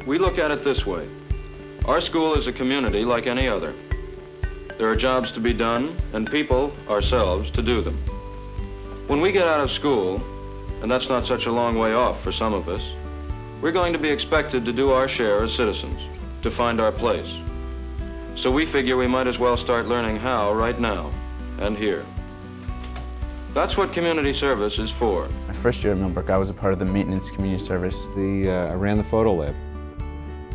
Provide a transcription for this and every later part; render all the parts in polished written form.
We look at it this way. Our school is a community like any other. There are jobs to be done and people, ourselves, to do them. When we get out of school, and that's not such a long way off for some of us, we're going to be expected to do our share as citizens, to find our place. So we figure we might as well start learning how right now and here. That's what community service is for. My first year at Millbrook, I was a part of the maintenance community service. I ran the photo lab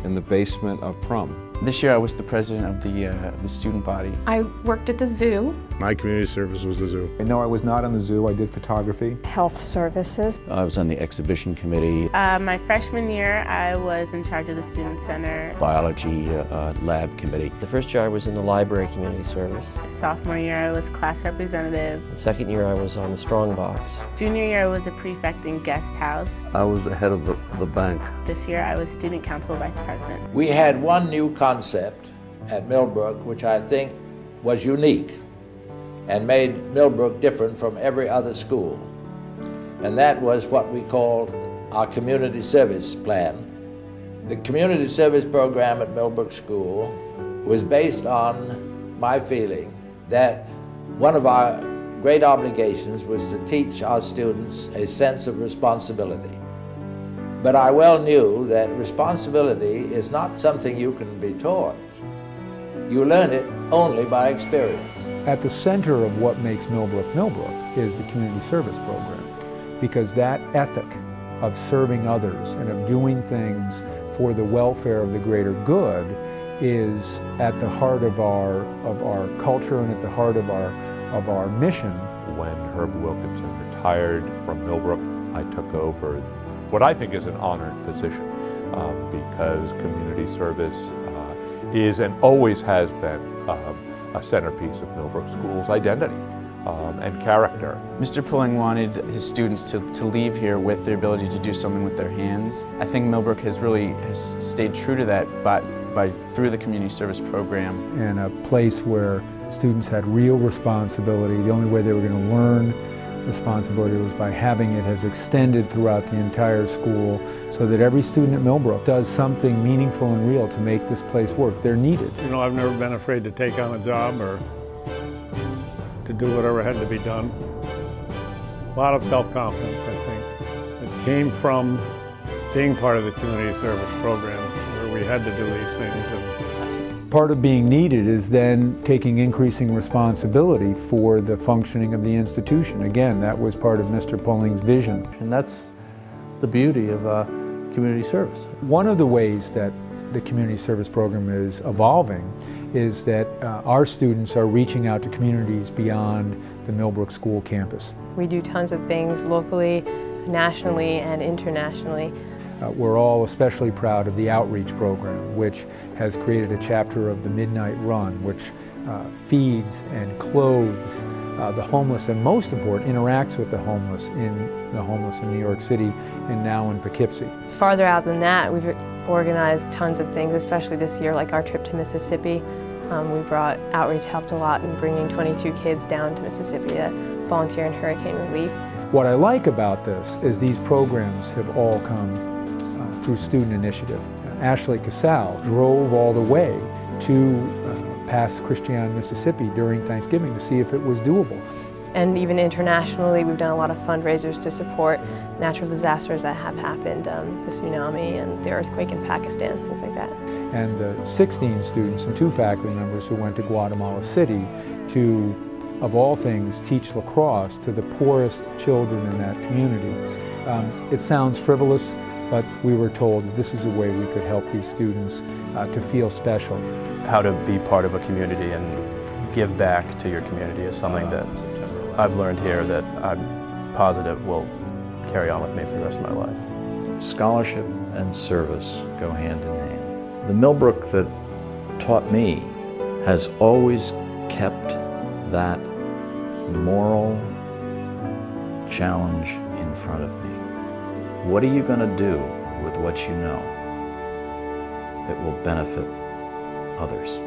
in the basement of Prum. This year I was the president of the student body. I worked at the zoo. My community service was the zoo. No, I was not on the zoo. I did photography. Health services. I was on the exhibition committee. My freshman year, I was in charge of the student center. Biology lab committee. The first year I was in the library community service. Sophomore year, I was class representative. The second year I was on the strong box. Junior year, I was a prefect in guest house. I was the head of the bank. This year, I was student council vice president. We had one new concept at Millbrook, which I think was unique and made Millbrook different from every other school. And that was what we called our community service plan. The community service program at Millbrook School was based on my feeling that one of our great obligations was to teach our students a sense of responsibility. But I well knew that responsibility is not something you can be taught. You learn it only by experience. At the center of what makes Millbrook Millbrook is the community service program, because that ethic of serving others and of doing things for the welfare of the greater good is at the heart of our culture and at the heart of our mission. When Herb Wilkinson retired from Millbrook, I took over what I think is an honored position because community service is and always has been a centerpiece of Millbrook School's identity and character. Mr. Pulling wanted his students to leave here with their ability to do something with their hands. I think Millbrook has stayed true to that through the community service program. And a place where students had real responsibility. The only way they were going to learn responsibility was by having it has extended throughout the entire school so that every student at Millbrook does something meaningful and real to make this place work. They're needed. You know, I've never been afraid to take on a job or to do whatever had to be done. A lot of self-confidence, I think. It came from being part of the community service program where we had to do these things. Part of being needed is then taking increasing responsibility for the functioning of the institution. Again, that was part of Mr. Pulling's vision. And that's the beauty of community service. One of the ways that the community service program is evolving is that our students are reaching out to communities beyond the Millbrook School campus. We do tons of things locally, nationally, and internationally. We're all especially proud of the outreach program, which has created a chapter of the Midnight Run, which feeds and clothes the homeless, and most important, interacts with the homeless in New York City and now in Poughkeepsie. Farther out than that, we've organized tons of things, especially this year, like our trip to Mississippi. Outreach helped a lot in bringing 22 kids down to Mississippi to volunteer in hurricane relief. What I like about this is these programs have all come through student initiative. Ashley CASALE drove all the way to past Christian, Mississippi during Thanksgiving to see if it was doable. And even internationally, we've done a lot of fundraisers to support natural disasters that have happened, the tsunami and the earthquake in Pakistan, things like that. And the 16 students and 2 faculty members who went to Guatemala City to, of all things, teach lacrosse to the poorest children in that community. It sounds frivolous, but we were told that this is a way we could help these students to feel special. How to be part of a community and give back to your community is something that I've learned here that I'm positive will carry on with me for the rest of my life. Scholarship and service go hand in hand. The Millbrook that taught me has always kept that moral challenge in front of me. What are you going to do with what you know that will benefit others?